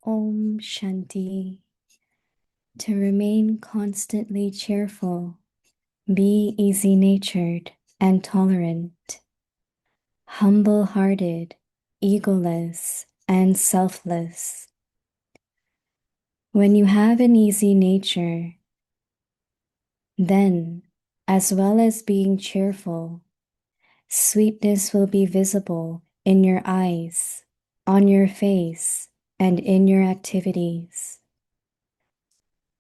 Om Shanti. To remain constantly cheerful, be easy-natured and tolerant, humble-hearted, egoless, and selfless. When you have an easy nature, then, as well as being cheerful, sweetness will be visible in your eyes, on your face, and in your activities.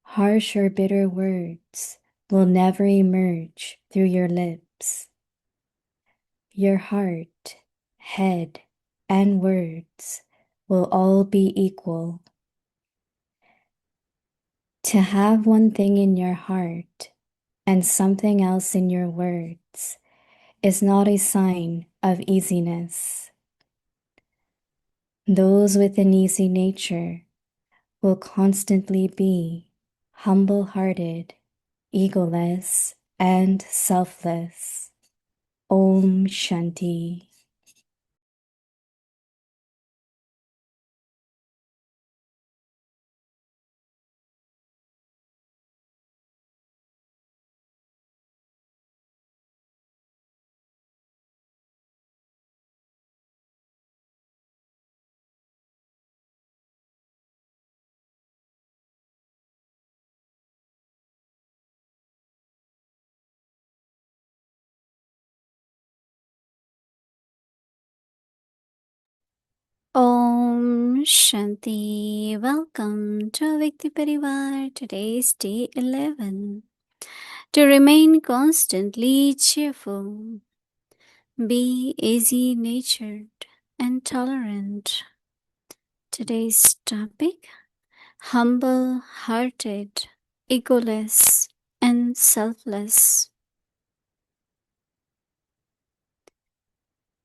Harsh or bitter words will never emerge through your lips. Your heart, head, and words will all be equal. To have one thing in your heart and something else in your words is not a sign of easiness. Those with an easy nature will constantly be humble-hearted, egoless, and selfless. Om Shanti. Om Shanti. Welcome to Vikti Parivar. Today is day 11. To remain constantly cheerful, be easy natured and tolerant. Today's topic: humble hearted, egoless, and selfless.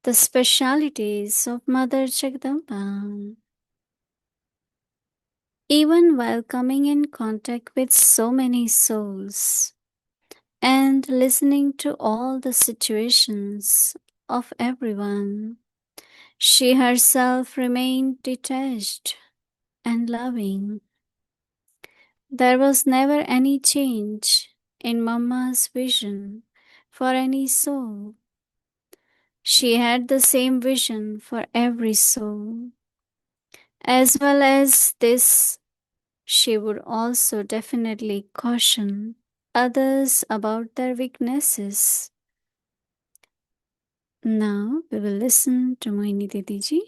The specialities of Mother Jagdamba. Even while coming in contact with so many souls and listening to all the situations of everyone, she herself remained detached and loving. There was never any change in Mama's vision for any soul. She had the same vision for every soul. As well as this, she would also definitely caution others about their weaknesses. Now we will listen to Mohini Didi ji.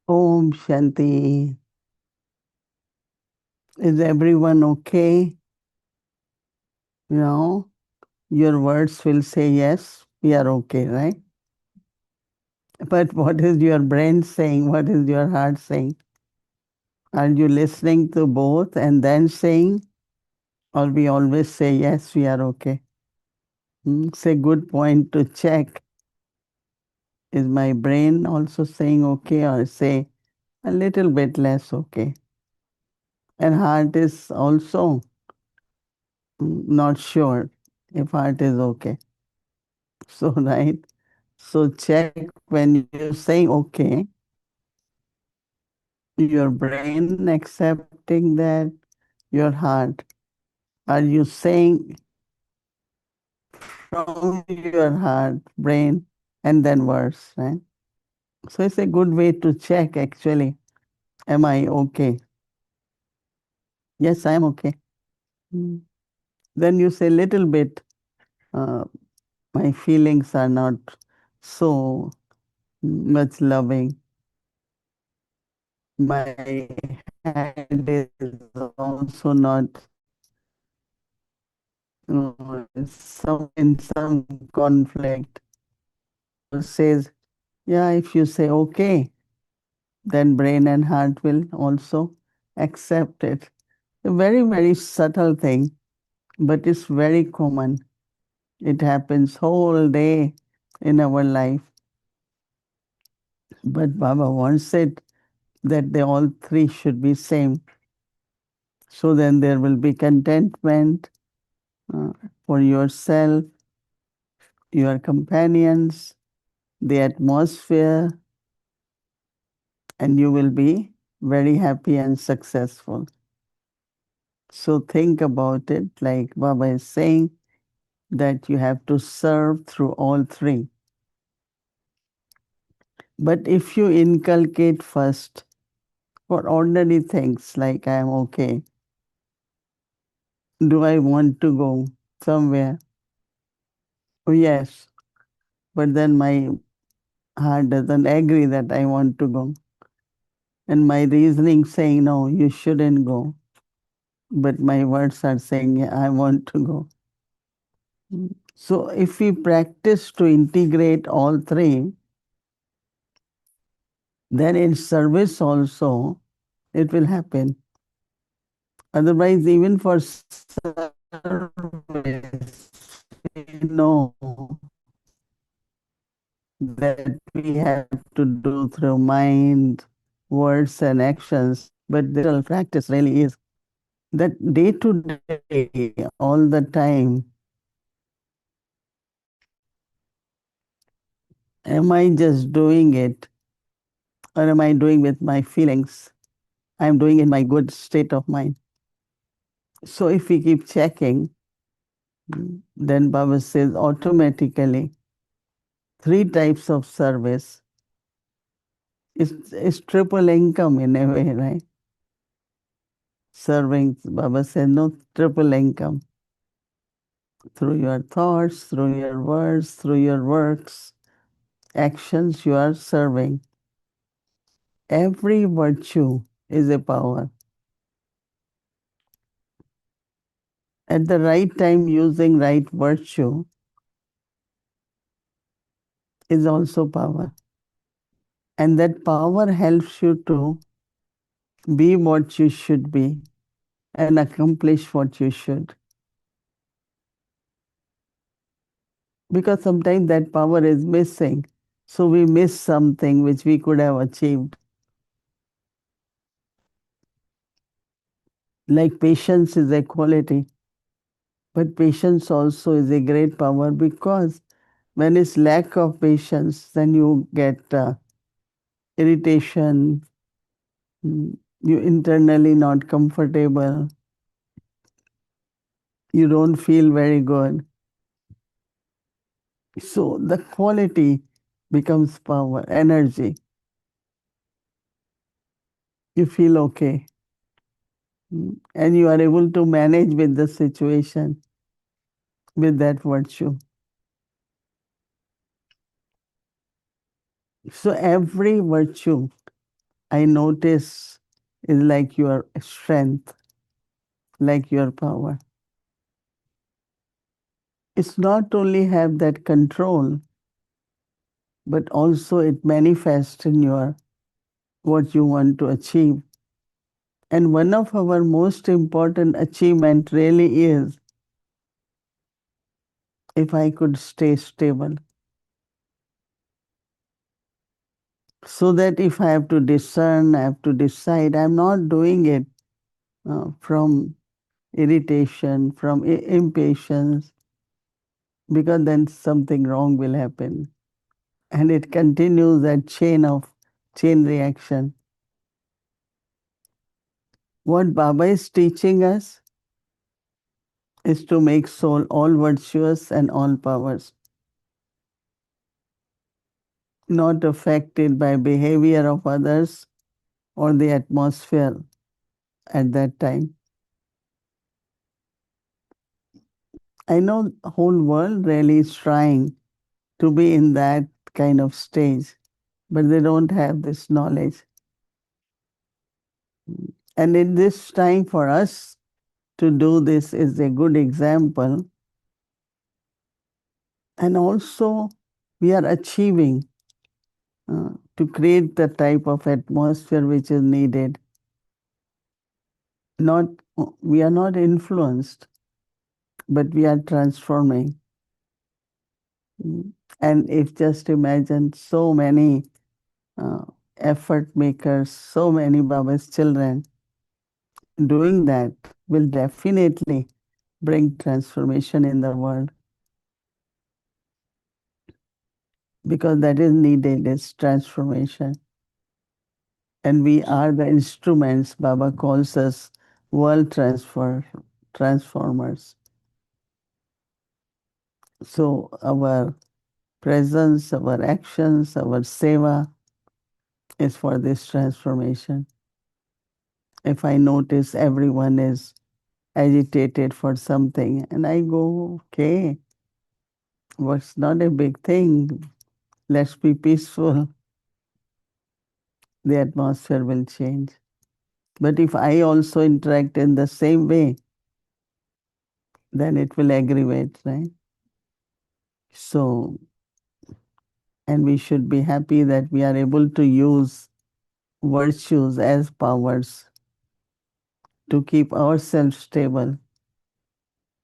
Om Shanti. Is everyone okay? You know, your words will say yes, we are okay, right? But what is your brain saying? What is your heart saying? Are you listening to both and then saying, or we always say yes, we are okay? It's a good point to check. Is my brain also saying okay, or say a little bit less okay? And heart is also not sure if heart is okay. So, right? So check when you're saying okay, your brain accepting that, your heart. Are you saying from your heart, brain, and then words, right? So it's a good way to check actually. Am I okay? Yes, I'm okay. Mm. Then you say little bit, uh, my feelings are not so much loving. My head is also not in some conflict. Baba says, yeah, if you say okay, then brain and heart will also accept it. A very, very subtle thing, but it's very common. It happens whole day in our life. But Baba wants it that they all three should be same. So then there will be contentment uh, for yourself, your companions, the atmosphere, and you will be very happy and successful. So think about it, like Baba is saying, that you have to serve through all three. But if you inculcate first for ordinary things like I am okay, do I want to go somewhere? Oh, yes, but then my heart doesn't agree that I want to go. And my reasoning saying, no, you shouldn't go. But my words are saying, yeah, I want to go. So if we practice to integrate all three, then in service also it will happen. Otherwise, even for service, we know that we have to do through mind, words, and actions. But the real practice really is that day to day, all the time, am I just doing it or am I doing with my feelings? I'm doing in my good state of mind. So if we keep checking, then Baba says automatically three types of service is triple income in a way, right? Serving, Baba said, no triple income. Through your thoughts, through your words, through your works, actions, you are serving. Every virtue is a power. At the right time, using right virtue is also power. And that power helps you to be what you should be and accomplish what you should. Because sometimes that power is missing. So we miss something which we could have achieved. Like patience is a quality, but patience also is a great power because when it's lack of patience, then you get irritation, you internally not comfortable, you don't feel very good. So the quality becomes power, energy. You feel okay. And you are able to manage with the situation with that virtue. So every virtue I notice is like your strength, like your power. It's not only have that control, but also it manifests in your what you want to achieve. And one of our most important achievement really is if I could stay stable. So that if I have to discern, I have to decide, I'm not doing it from irritation, from impatience, because then something wrong will happen. And it continues that chain reaction. What Baba is teaching us is to make soul all virtuous and all powers, not affected by behavior of others or the atmosphere at that time. I know the whole world really is trying to be in that kind of stage, but they don't have this knowledge. And in this time for us to do this is a good example. And also we are achieving to create the type of atmosphere which is needed. Not we are not influenced, but we are transforming. And if just imagine so many uh, effort makers, so many Baba's children doing that will definitely bring transformation in the world, because that is needed, is transformation. And we are the instruments. Baba calls us world transformers. So our presence, our actions, our seva is for this transformation. If I notice everyone is agitated for something and I go, okay, what's not a big thing, let's be peaceful, the atmosphere will change. But if I also interact in the same way, then it will aggravate, right? So, and we should be happy that we are able to use virtues as powers to keep ourselves stable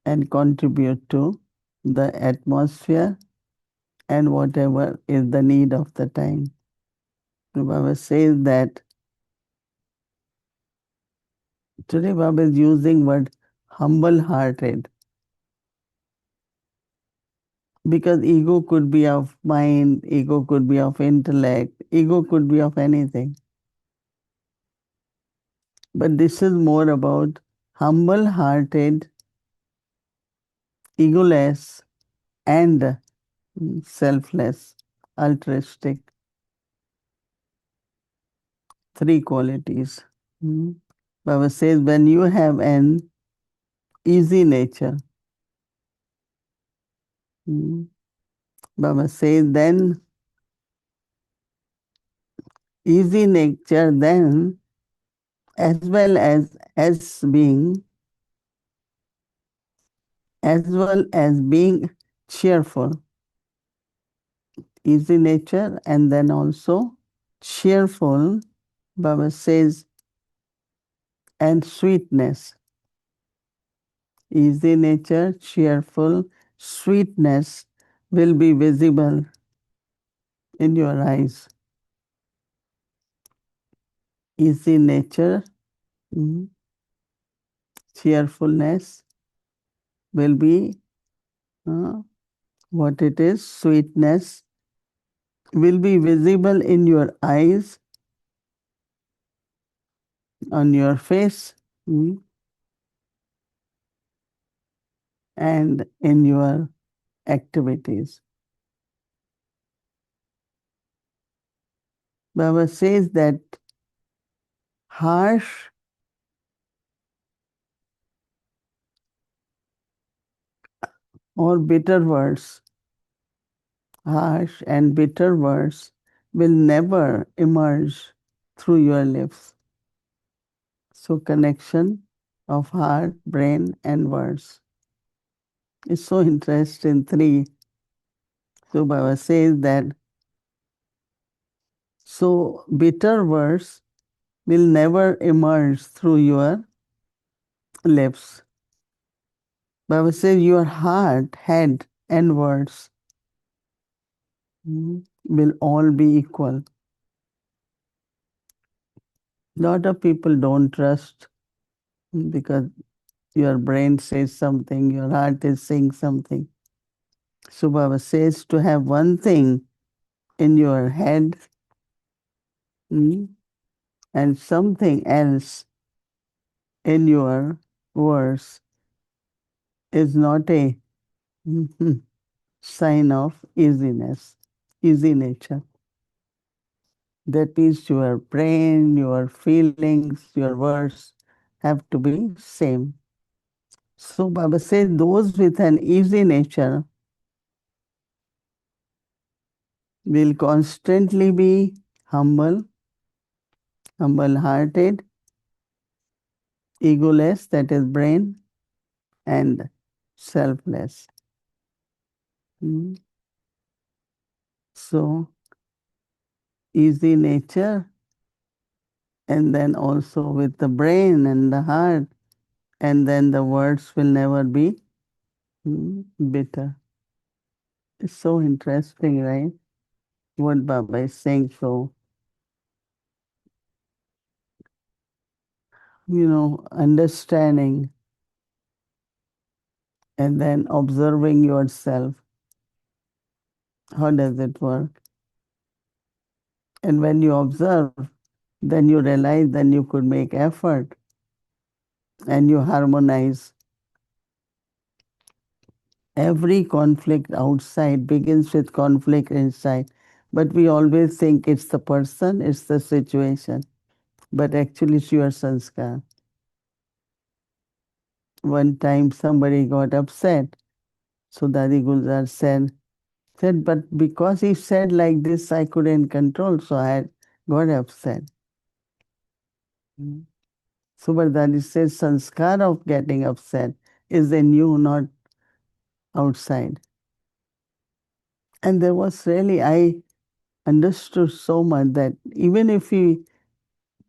and contribute to the atmosphere and whatever is the need of the time. Baba says that today Baba is using word humble-hearted, because ego could be of mind, ego could be of intellect, ego could be of anything. But this is more about humble-hearted, egoless, and selfless, altruistic, three qualities. Mm. Baba says when you have an easy nature, mm, Baba says then easy nature, then as well as being cheerful, easy nature, and then also cheerful, Baba says, and sweetness. Easy nature, cheerful, sweetness will be visible in your eyes. Easy nature, mm, cheerfulness will be uh, what it is, sweetness will be visible in your eyes, on your face, and in your activities. Baba says that harsh or bitter words, harsh and bitter words will never emerge through your lips. So connection of heart, brain, and words is so interesting. Three. So Baba says that so bitter words will never emerge through your lips. Baba says your heart, head, and words will all be equal. Lot of people don't trust because your brain says something, your heart is saying something. So Baba says to have one thing in your head, and something else in your words is not a sign of easiness, easy nature. That is, your brain, your feelings, your words have to be same. So Baba says those with an easy nature will constantly be humble, humble-hearted, egoless, that is brain, and selfless. Hmm. So, easy nature, and then also with the brain and the heart, and then the words will never be bitter. It's so interesting, right? What Baba is saying. So, understanding and then observing yourself. How does it work? And when you observe, then you realize then you could make effort and you harmonize. Every conflict outside begins with conflict inside. But we always think it's the person, it's the situation. But actually, it's your sanskar. One time somebody got upset. So Dadi Gulzar said, but because he said like this, I couldn't control, so I got upset. So but Dadi says, sanskar of getting upset is in you, not outside. And there was really, I understood so much that even if we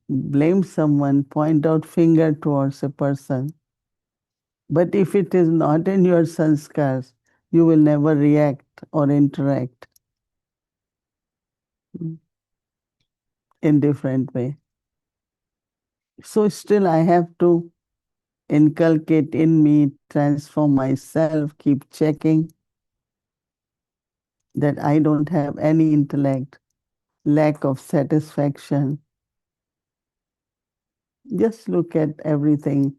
blame someone, point out finger towards a person, but if it is not in your sanskars, you will never react or interact in different way. So still I have to inculcate in me, transform myself, keep checking that I don't have any intellect, lack of satisfaction. Just look at everything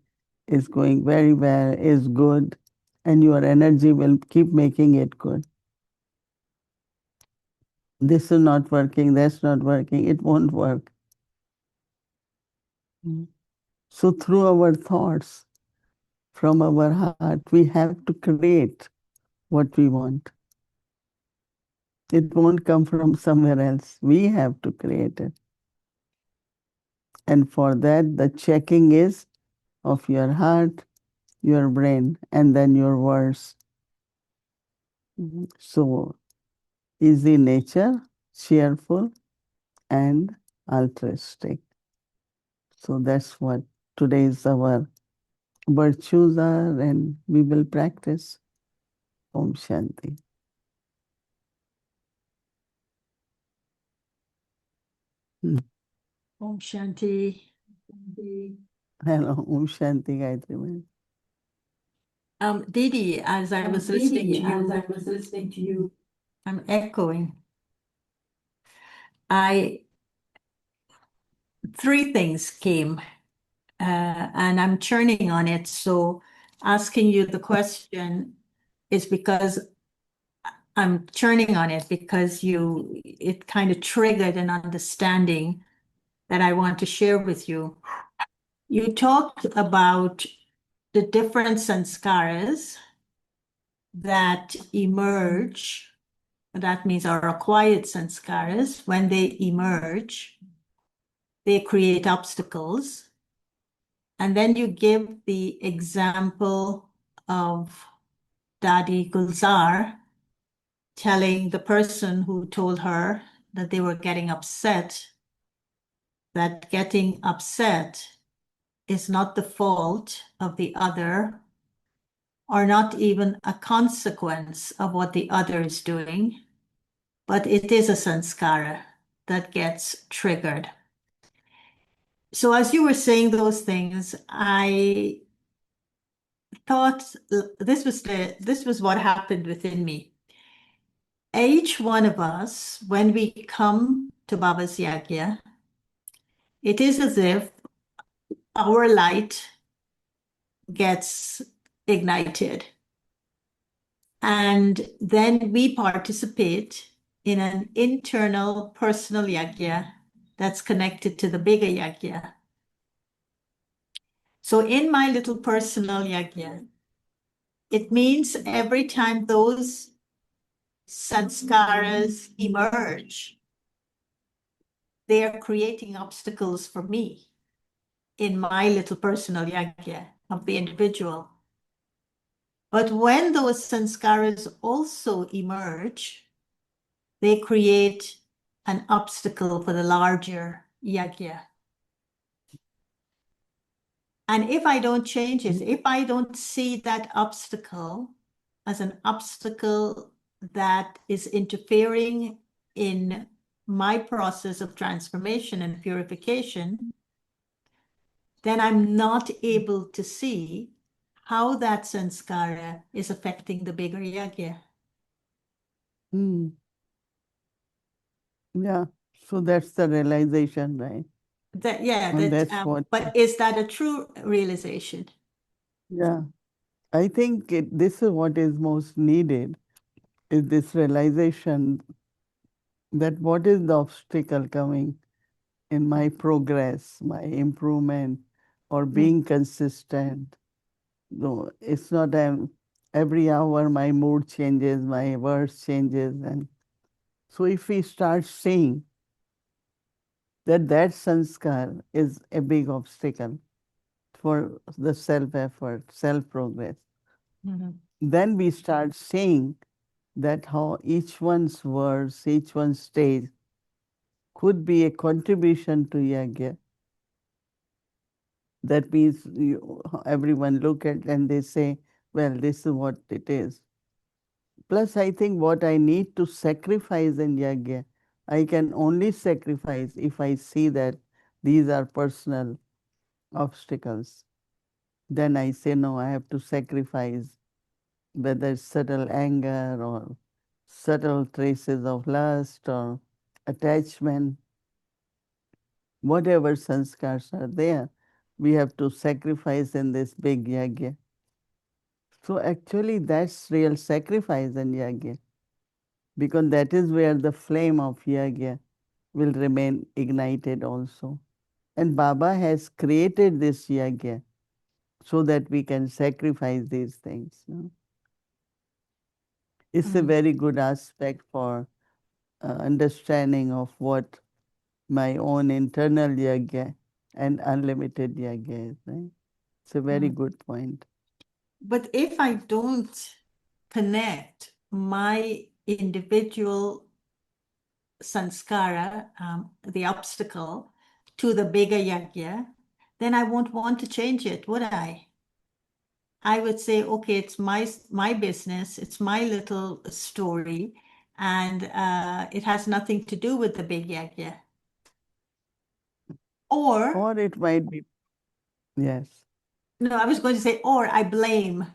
is going very well, is good, and your energy will keep making it good. This is not working, that's not working, it won't work. So through our thoughts, from our heart, we have to create what we want. It won't come from somewhere else. We have to create it. And for that, the checking is of your heart, your brain, and then your words. So, easy nature, cheerful, and altruistic. So that's what today's our virtues are, and we will practice. Om Shanti. Om Shanti. Hello, Om Shanti, Gayatri. Didi, as I was listening to you, I'm echoing. Three things came, and I'm churning on it. So asking you the question is because I'm churning on it because it kind of triggered an understanding that I want to share with you. You talked about the different sanskaras that emerge. That means our acquired sanskaras, when they emerge, they create obstacles. And then you give the example of Dadi Gulzar telling the person who told her that they were getting upset, that getting upset is not the fault of the other or not even a consequence of what the other is doing, but it is a sanskara that gets triggered. So as you were saying those things, I thought this was what happened within me. Each one of us, when we come to Baba's Yagya, it is as if our light gets ignited. And then we participate in an internal personal yagya that's connected to the bigger yagya. So in my little personal yagya, it means every time those sanskaras emerge, they are creating obstacles for me. in my little personal yagya of the individual. But when those sanskaras also emerge, they create an obstacle for the larger yagya. And if I don't change it, if I don't see that obstacle as an obstacle that is interfering in my process of transformation and purification, then I'm not able to see how that sanskara is affecting the bigger yagya. Mm. Yeah. So that's the realization, right? And that's what, But is that a true realization? yeah. I think this is what is most needed, is this realization that what is the obstacle coming in my progress, my improvement, or being consistent. No, it's not every hour my mood changes, my words changes. And so if we start seeing that that sanskar is a big obstacle for the self-effort, self-progress, then we start seeing that how each one's words, each one's stage could be a contribution to yajna. That means everyone look at and they say, well, this is what it is. Plus, I think what I need to sacrifice in yajna, I can only sacrifice if I see that these are personal obstacles. Then I say, no, I have to sacrifice, whether it's subtle anger or subtle traces of lust or attachment, whatever sanskars are there, we have to sacrifice in this big yajna. So actually that's real sacrifice in yajna, because that is where the flame of yajna will remain ignited also. And Baba has created this yajna so that we can sacrifice these things. It's a very good aspect for understanding of what my own internal yajna and unlimited yajna is. Right? It's a very good point. But if I don't connect my individual sanskara, the obstacle, to the bigger yajna, then I won't want to change it, would I? I would say, okay, it's my business, it's my little story, and it has nothing to do with the big yajna. Or it might be, yes. No, I was going to say, or I blame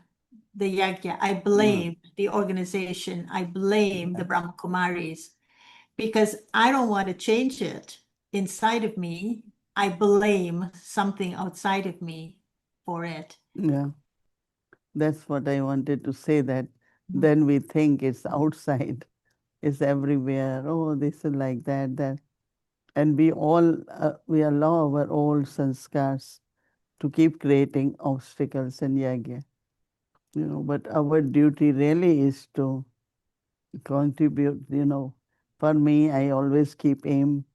the yajna, I blame the organization, I blame the Brahma Kumaris, because I don't want to change it inside of me. I blame something outside of me for it. Yeah, that's what I wanted to say, that then we think it's outside, it's everywhere. Oh, this is like that, that. And we allow our old sanskars to keep creating obstacles in yajna. But our duty really is to contribute. For me, I always keep aim.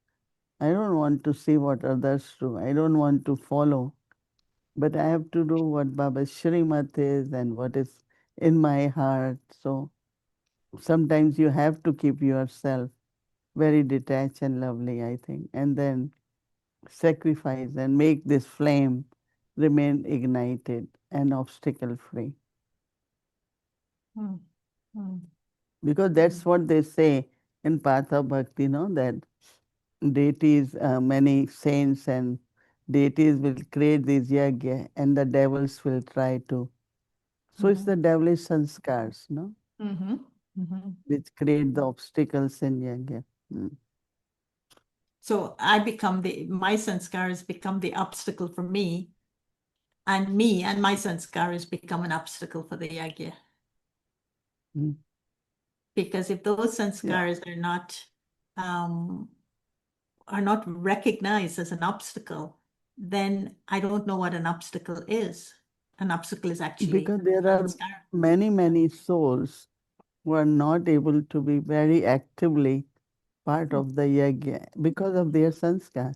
I don't want to see what others do. I don't want to follow. But I have to do what Baba's Shrimat is and what is in my heart. So sometimes you have to keep yourself very detached and lovely, I think, and then sacrifice and make this flame remain ignited and obstacle free. Because that's what they say in Patha Bhakti, that deities, many saints and deities will create these yajna and the devils will try to. So it's the devilish sanskars, which create the obstacles in yajna. So my sanskaras become the obstacle for me and my sanskaras become an obstacle for the yajna. Because if those sanskaras are not recognized as an obstacle, then I don't know what an obstacle is. An obstacle is actually Because there are sanskara. many, many souls who are not able to be very actively part of the yajna because of their sanskar.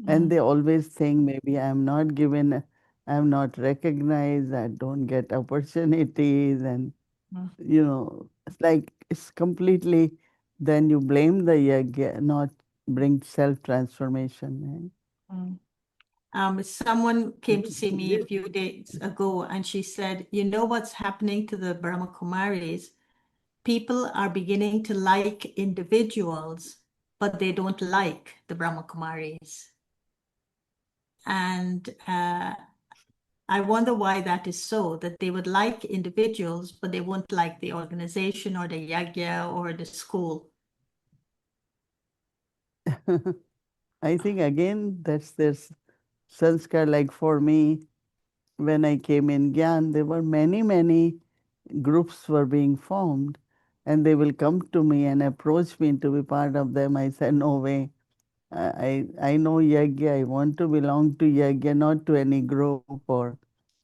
And they always think maybe I'm not given, I'm not recognized, I don't get opportunities, and mm, it's like it's completely, then you blame the yajna, not bring self-transformation. mm. Someone came to see me a Right? few days ago and she said, you know what's happening to the Brahma Kumaris? People are beginning to like individuals, but they don't like the Brahma Kumaris. And I wonder why that is so, that they would like individuals, but they won't like the organization or the yagya or the school. I think again that's their sanskar. Like for me, when I came in Gyan, there were many groups were being formed, and they will come to me and approach me to be part of them. I said, no way. I know Yagya. I want to belong to Yagya, not to any group or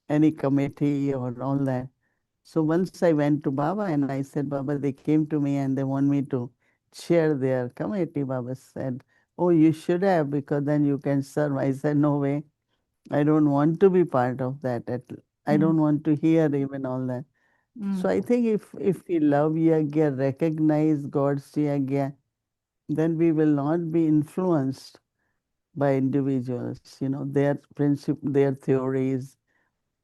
any committee or all that. So once I went to Baba and I said, Baba, they came to me and they want me to chair their committee. Baba said, oh, you should have, because then you can serve. I said, no way. I don't want to be part of that. I Mm, don't want to hear even all that. So mm, I think if we love Yagya, recognize God's Yagya, then we will not be influenced by individuals, their principle, their theories.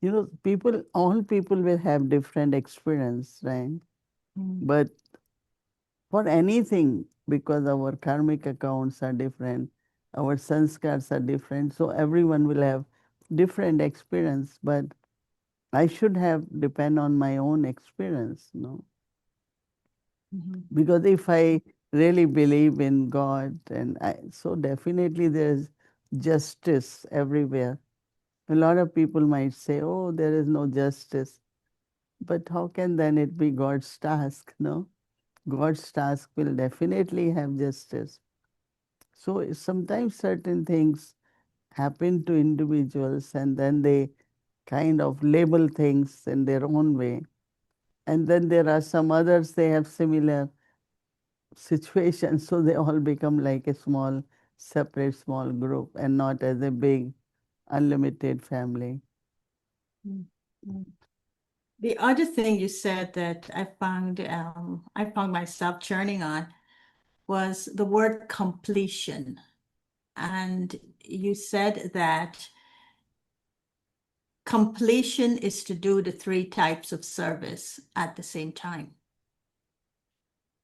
All people will have different experience, right? mm, But for anything, because our karmic accounts are different, our sanskars are different, so everyone will have different experience, but I should have depend on my own experience, mhm, because if I really believe in God, so definitely there's justice everywhere. A lot of people might say, oh, there is no justice. But how can then it be God's task? No? God's task will definitely have justice. So sometimes certain things happen to individuals and then they kind of label things in their own way. And then there are some others, they have similar situations, so they all become like a small, separate small group and not as a big, unlimited family. mm, mm. The other thing you said that I found myself churning on was the word completion. And you said that completion is to do the three types of service at the same time.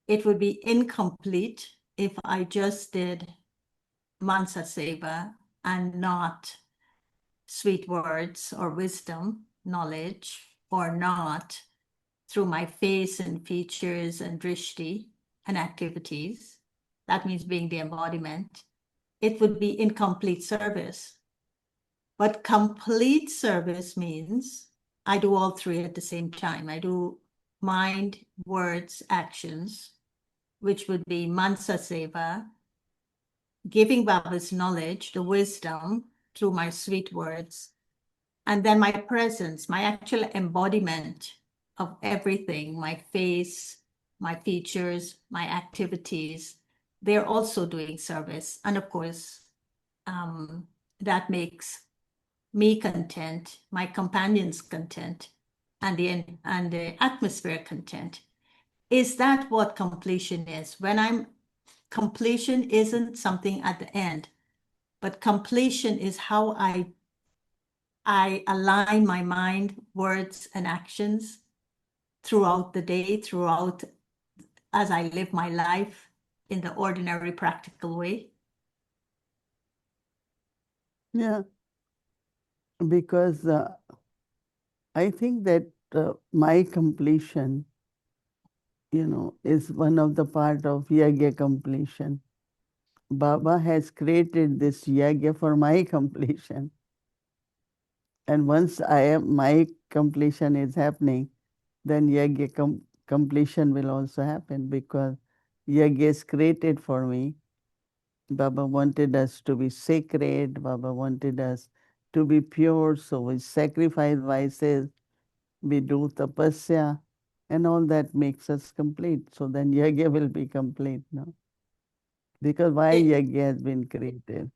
It would be incomplete if I just did Mansa Seva and not sweet words or wisdom, knowledge, or not through my face and features and drishti and activities. That means being the embodiment. It would be incomplete service. But complete service means I do all three at the same time. I do mind, words, actions, which would be Mansa Seva, giving Baba's knowledge, the wisdom through my sweet words, and then my presence, my actual embodiment of everything, my face, my features, my activities, they're also doing service. And of course, that makes me content, my companions content, and the atmosphere content. Is that what completion is? Completion isn't something at the end, but completion is how I align my mind, words, and actions throughout the day, throughout as I live my life in the ordinary practical way. Yeah, because I think that my completion, is one of the part of yagya completion. Baba has created this yagya for my completion. And once my completion is happening, then yagya completion will also happen, because yagya is created for me. Baba wanted us to be sacred. Baba wanted us to be pure. So we sacrifice vices, we do tapasya, and all that makes us complete. So then yagya will be complete, no? Because why It, yagya has been created.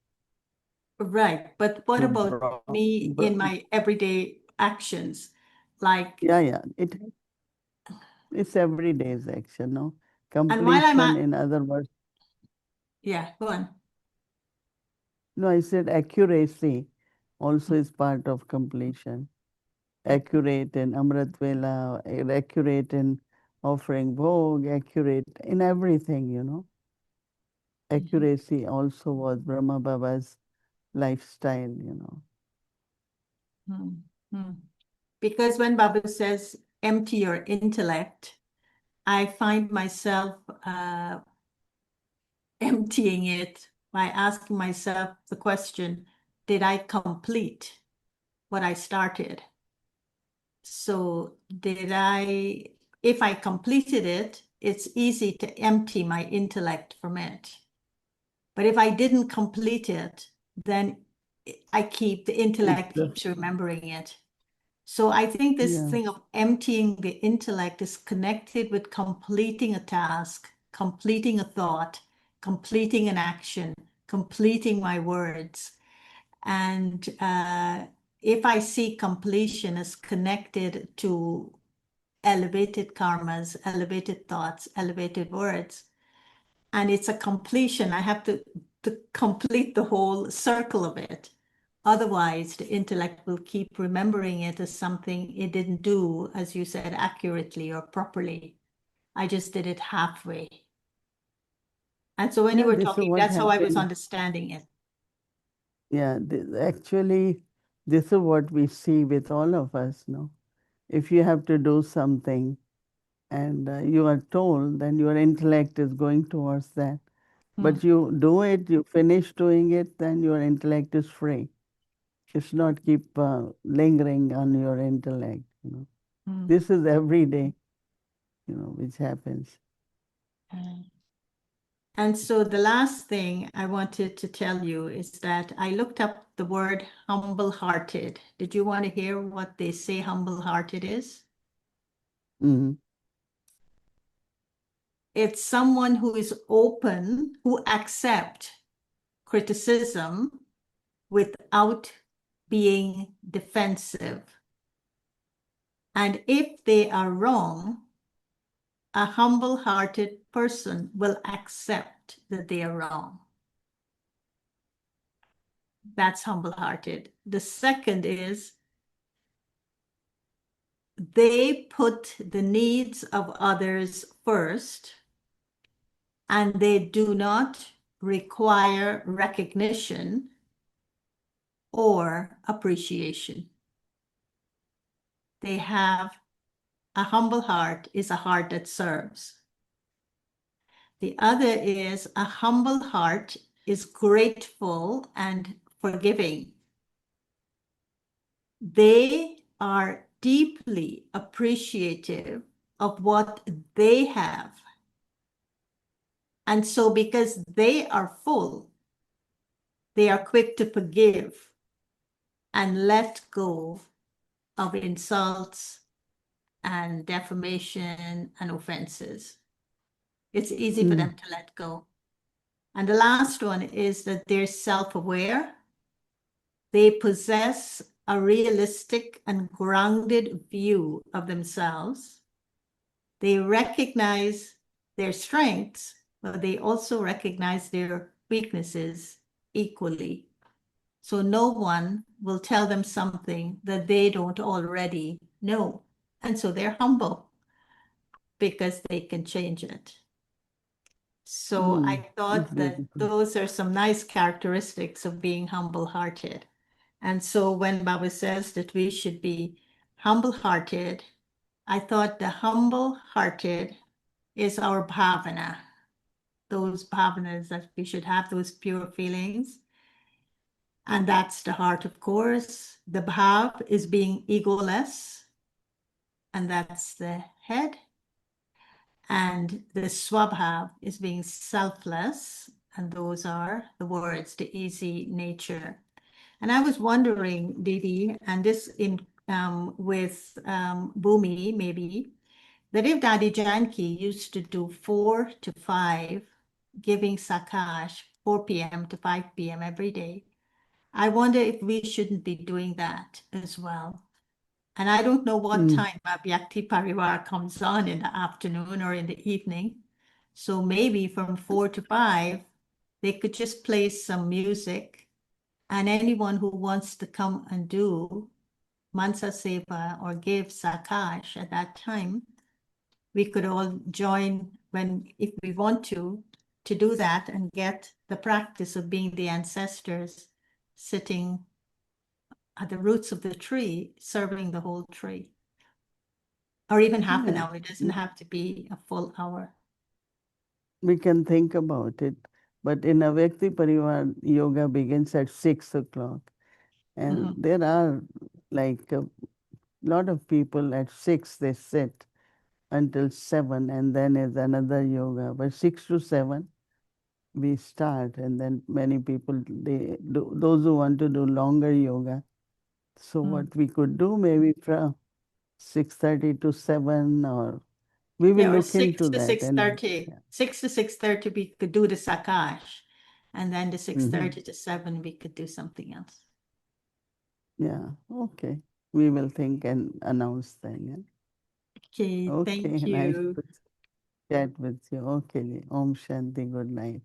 Right, but what to about me in my everyday actions? Like, yeah, it's every day's action, no? and while I'm Completion, at, in other words, yeah, go on. no, I said accuracy also is part of completion. Accurate in Amrit Vela, accurate in offering Bhog, accurate in everything, you know. Accuracy also was Brahma Baba's lifestyle, you know. Hmm, hmm. Because when Baba says empty your intellect, I find myself emptying it by asking myself the question, did I complete what I started? So if I completed it, it's easy to empty my intellect from it. But if I didn't complete it, then the intellect keeps remembering it. So I think this Yeah. thing of emptying the intellect is connected with completing a task, completing a thought, completing an action, completing my words. And if I see completion as connected to elevated karmas, elevated thoughts, elevated words, and it's a completion, I have to complete the whole circle of it. Otherwise, the intellect will keep remembering it as something it didn't do, as you said, accurately or properly. I just did it halfway. And so when you Yeah, were this is talking, what that's how I was happened. understanding it. Yeah, actually, this is what we see with all of us, no? If you have to do something and you are told, then your intellect is going towards that. But you do it, you finish doing it, then your intellect is free. It's not keep lingering on your intellect, you know. This is every day, you know, which happens. And so the last thing I wanted to tell you is that I looked up the word humble-hearted. Did you want to hear what they say humble-hearted is? Mm-hmm. It's someone who is open, who accept criticism without being defensive. And if they are wrong, a humble-hearted person will accept that they are wrong. That's humble-hearted. The second is they put the needs of others first, and they do not require recognition or appreciation. They have a humble heart is a heart that serves. The other is a humble heart is grateful and forgiving. They are deeply appreciative of what they have. And so because they are full, they are quick to forgive and let go of insults and defamation and offenses. It's easy for them to let go. And the last one is that they're self-aware. They possess a realistic and grounded view of themselves. They recognize their strengths, but they also recognize their weaknesses equally. So no one will tell them something that they don't already know. And so they're humble because they can change it. So I It's thought that beautiful. those are some nice characteristics of being humble-hearted. And so when Baba says that we should be humble-hearted, I thought the humble-hearted is our bhavana, those bhavanas that we should have, those pure feelings. And that's the heart, of course. The bhav is being egoless, and that's the head. And the swabhav is being selfless, and those are the words, the easy nature. And I was wondering, Didi, and this in with Bhumi maybe, that if Dadi Janki used to do 4 to 5, giving Sakash 4 p.m. to 5 p.m. every day, I wonder if we shouldn't be doing that as well. And I don't know what Mm. time Bhakti Parivar comes on in the afternoon or in the evening. So maybe from 4 to 5, they could just play some music, and anyone who wants to come and do Mansa Seva or give Sakash at that time, we could all join if we want to do that and get the practice of being the ancestors sitting at the roots of the tree, serving the whole tree. Or even half an Yeah. hour. It doesn't have to be a full hour. We can think about it. But in Avyakti Parivar, yoga begins at 6 o'clock. And there are like a lot of people at 6, they sit until 7, and then is another yoga. But 6 to 7, we start, and then many people, they do, those who want to do longer yoga. So what we could do, maybe from 6:30 to 7, or we will Yeah, or look 6 into to that. And 6:30. 6 to 6:30, we could do the Sakash. And then the Mm-hmm. 6:30 to 7, we could do something else. Yeah, okay. We will think and announce then. Yeah? Okay, Okay, thank nice you. to chat with you. Okay, Om Shanti, good night.